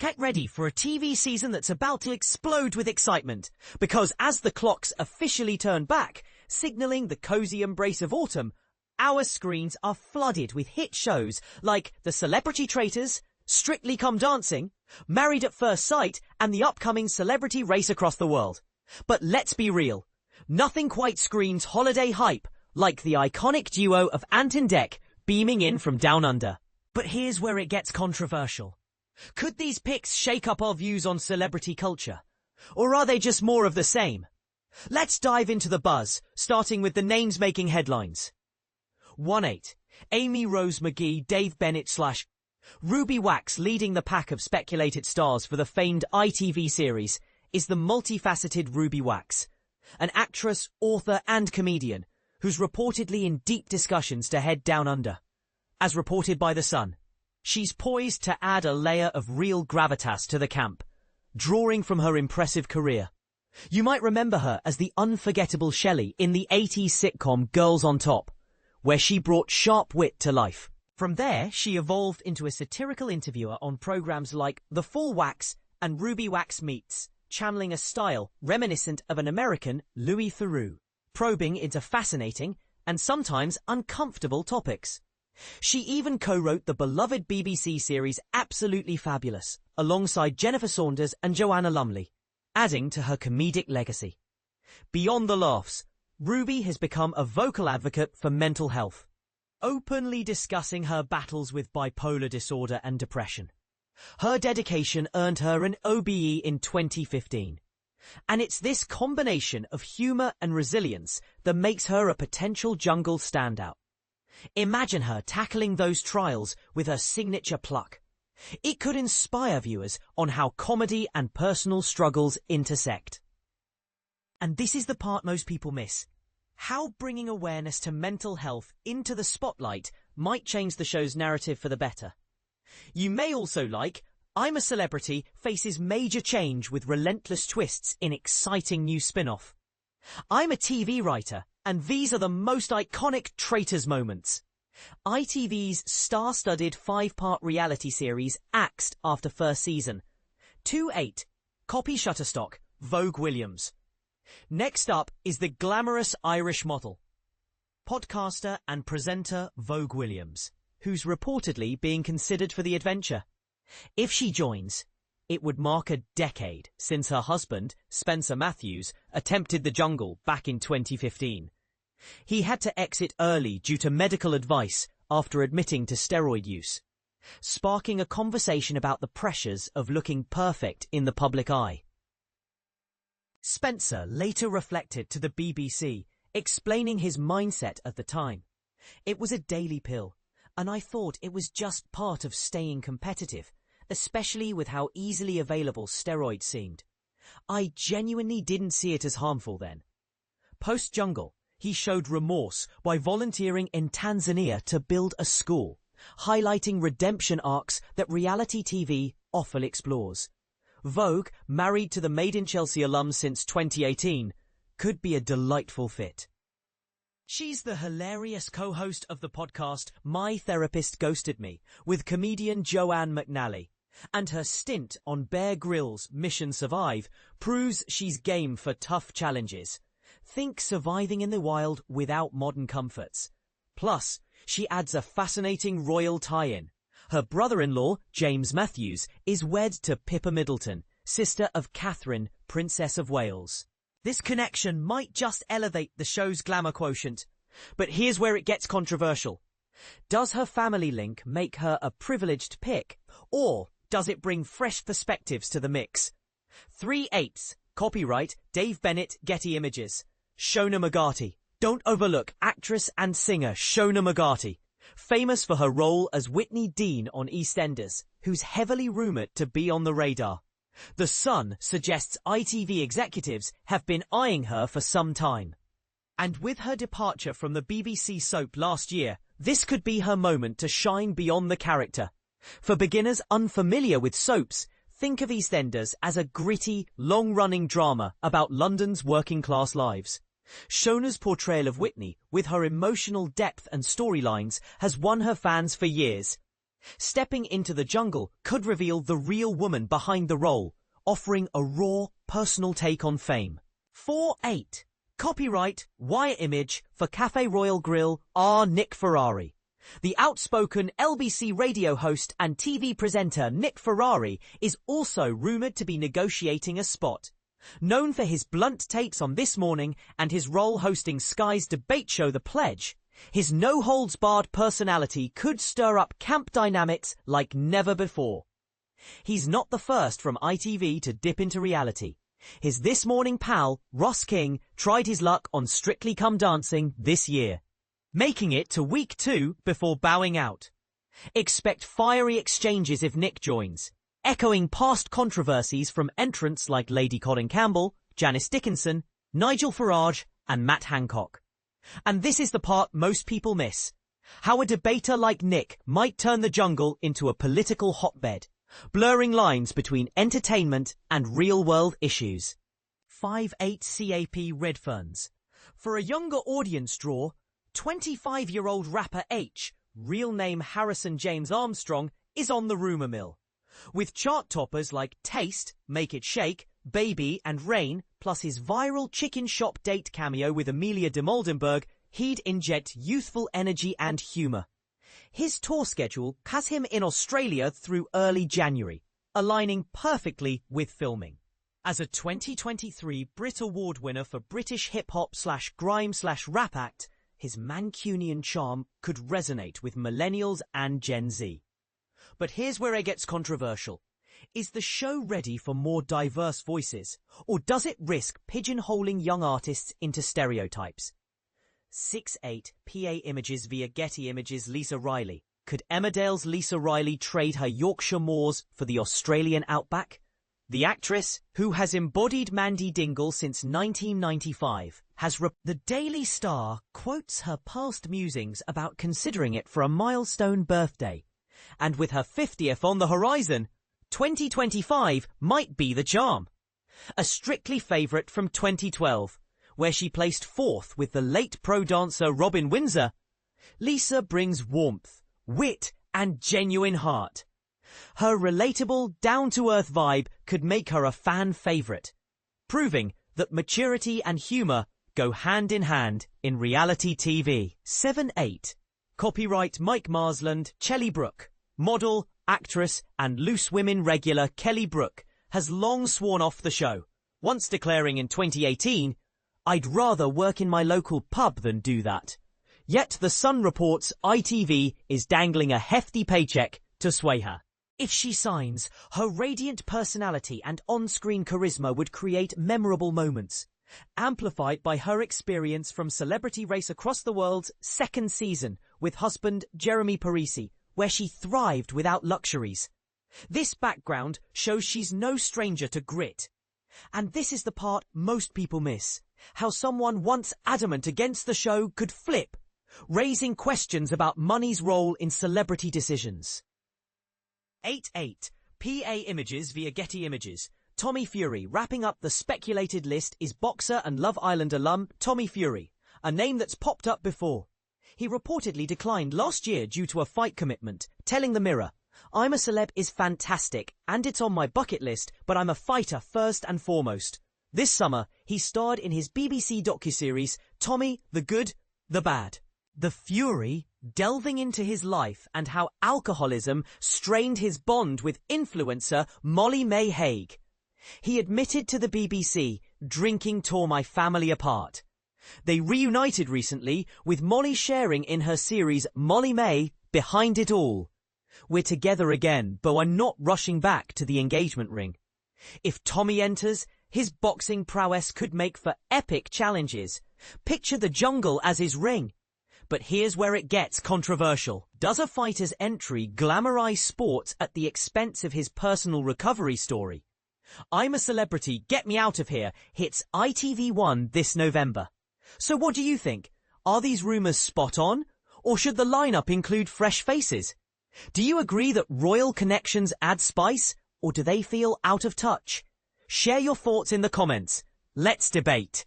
Get ready for a TV season that's about to explode with excitement, because as the clocks officially turn back, signaling the cozy embrace of autumn, our screens are flooded with hit shows like The Celebrity Traitors, Strictly Come Dancing, Married at First Sight, and the upcoming Celebrity Race Across the World. But let's be real, nothing quite screams holiday hype like the iconic duo of Ant and Dec beaming in from Down Under. But here's where it gets controversial. Could these picks shake up our views on celebrity culture? Or are they just more of the same? Let's dive into the buzz, starting with the names making headlines. 1-8. Amy Rose McGee, Dave Bennett / Ruby Wax leading the pack of speculated stars for the famed ITV series is the multifaceted Ruby Wax, an actress, author and comedian who's reportedly in deep discussions to head Down Under. As reported by The Sun, she's poised to add a layer of real gravitas to the camp, drawing from her impressive career. You might remember her as the unforgettable Shelley in the 80s sitcom Girls on Top, where she brought sharp wit to life. From there, she evolved into a satirical interviewer on programs like The Full Wax and Ruby Wax Meets, channeling a style reminiscent of an American Louis Theroux, probing into fascinating and sometimes uncomfortable topics. She even co-wrote the beloved BBC series Absolutely Fabulous, alongside Jennifer Saunders and Joanna Lumley, adding to her comedic legacy. Beyond the laughs, Ruby has become a vocal advocate for mental health, openly discussing her battles with bipolar disorder and depression. Her dedication earned her an OBE in 2015. And it's this combination of humour and resilience that makes her a potential jungle standout. Imagine her tackling those trials with her signature pluck. It could inspire viewers on how comedy and personal struggles intersect. And this is the part most people miss. How bringing awareness to mental health into the spotlight might change the show's narrative for the better. You may also like I'm a Celebrity faces major change with relentless twists in exciting new spin-off. I'm a TV writer, and these are the most iconic Traitors moments. ITV's star-studded 5-part reality series axed after first season. 2-8. Copy Shutterstock, Vogue Williams. Next up is the glamorous Irish model, podcaster and presenter Vogue Williams, who's reportedly being considered for the adventure. If she joins, it would mark a decade since her husband, Spencer Matthews, attempted the jungle back in 2015. He had to exit early due to medical advice after admitting to steroid use, sparking a conversation about the pressures of looking perfect in the public eye. Spencer later reflected to the BBC, explaining his mindset at the time. It was a daily pill, and I thought it was just part of staying competitive, especially with how easily available steroids seemed. I genuinely didn't see it as harmful then. Post-jungle, he showed remorse by volunteering in Tanzania to build a school, highlighting redemption arcs that reality TV often explores. Vogue, married to the Made in Chelsea alum since 2018, could be a delightful fit. She's the hilarious co-host of the podcast My Therapist Ghosted Me with comedian Joanne McNally, and her stint on Bear Grylls' Mission Survive proves she's game for tough challenges. Think surviving in the wild without modern comforts. Plus, she adds a fascinating royal tie-in. Her brother-in-law, James Matthews, is wed to Pippa Middleton, sister of Catherine, Princess of Wales. This connection might just elevate the show's glamour quotient. But here's where it gets controversial. Does her family link make her a privileged pick, or does it bring fresh perspectives to the mix? 3/8. Copyright Dave Bennett, Getty Images. Shona McGarty. Don't overlook actress and singer Shona McGarty, famous for her role as Whitney Dean on EastEnders, who's heavily rumoured to be on the radar. The Sun suggests ITV executives have been eyeing her for some time. And with her departure from the BBC soap last year, this could be her moment to shine beyond the character. For beginners unfamiliar with soaps, think of EastEnders as a gritty, long-running drama about London's working-class lives. Shona's portrayal of Whitney, with her emotional depth and storylines, has won her fans for years. Stepping into the jungle could reveal the real woman behind the role, offering a raw, personal take on fame. 4.8. Copyright, wire image for Cafe Royal Grill R. Nick Ferrari. The outspoken LBC radio host and TV presenter Nick Ferrari is also rumoured to be negotiating a spot. Known for his blunt takes on This Morning and his role hosting Sky's debate show The Pledge, his no-holds-barred personality could stir up camp dynamics like never before. He's not the first from ITV to dip into reality. His This Morning pal, Ross King, tried his luck on Strictly Come Dancing this year, making it to week 2 before bowing out. Expect fiery exchanges if Nick joins, echoing past controversies from entrants like Lady Colin Campbell, Janice Dickinson, Nigel Farage and Matt Hancock. And this is the part most people miss. How a debater like Nick might turn the jungle into a political hotbed, blurring lines between entertainment and real-world issues. 5.8 CAP Redferns. For a younger audience draw, 25-year-old rapper H, real name Harrison James Armstrong, is on the rumour mill. With chart toppers like Taste, Make It Shake, Baby and Rain, plus his viral chicken shop date cameo with Amelia de Moldenberg, he'd inject youthful energy and humour. His tour schedule has him in Australia through early January, aligning perfectly with filming. As a 2023 Brit Award winner for British hip-hop/grime/rap act, his Mancunian charm could resonate with millennials and Gen Z. But here's where it gets controversial. Is the show ready for more diverse voices, or does it risk pigeonholing young artists into stereotypes? 6.8 PA Images via Getty Images Lisa Riley. Could Emmerdale's Lisa Riley trade her Yorkshire moors for the Australian outback? The actress, who has embodied Mandy Dingle since 1995, The Daily Star quotes her past musings about considering it for a milestone birthday. And with her 50th on the horizon, 2025 might be the charm. A Strictly favourite from 2012, where she placed 4th with the late pro dancer Robin Windsor, Lisa brings warmth, wit and genuine heart. Her relatable, down-to-earth vibe could make her a fan favourite, proving that maturity and humour go hand in hand in reality TV. 7.8. Copyright Mike Marsland, Kelly Brook. Model, actress and Loose Women regular Kelly Brook has long sworn off the show, once declaring in 2018, "I'd rather work in my local pub than do that." Yet The Sun reports ITV is dangling a hefty paycheck to sway her. If she signs, her radiant personality and on-screen charisma would create memorable moments, amplified by her experience from Celebrity Race Across the World's 2nd season with husband Jeremy Parisi, where she thrived without luxuries. This background shows she's no stranger to grit. And this is the part most people miss. How someone once adamant against the show could flip, raising questions about money's role in celebrity decisions. 8.8. PA Images via Getty Images. Tommy Fury. Wrapping up the speculated list is boxer and Love Island alum Tommy Fury, a name that's popped up before. He reportedly declined last year due to a fight commitment, telling The Mirror, "I'm a celeb is fantastic and it's on my bucket list, but I'm a fighter first and foremost." This summer, he starred in his BBC docuseries Tommy, the Good, the Bad. The Fury, delving into his life and how alcoholism strained his bond with influencer Molly May Hague. He admitted to the BBC, "Drinking tore my family apart." They reunited recently, with Molly sharing in her series Molly May, Behind It All. "We're together again, but I'm not rushing back to the engagement ring." If Tommy enters, his boxing prowess could make for epic challenges. Picture the jungle as his ring. But here's where it gets controversial. Does a fighter's entry glamorize sports at the expense of his personal recovery story? I'm a Celebrity, Get Me Out of Here hits ITV1 this November. So what do you think? Are these rumours spot on? Or should the lineup include fresh faces? Do you agree that royal connections add spice? Or do they feel out of touch? Share your thoughts in the comments. Let's debate.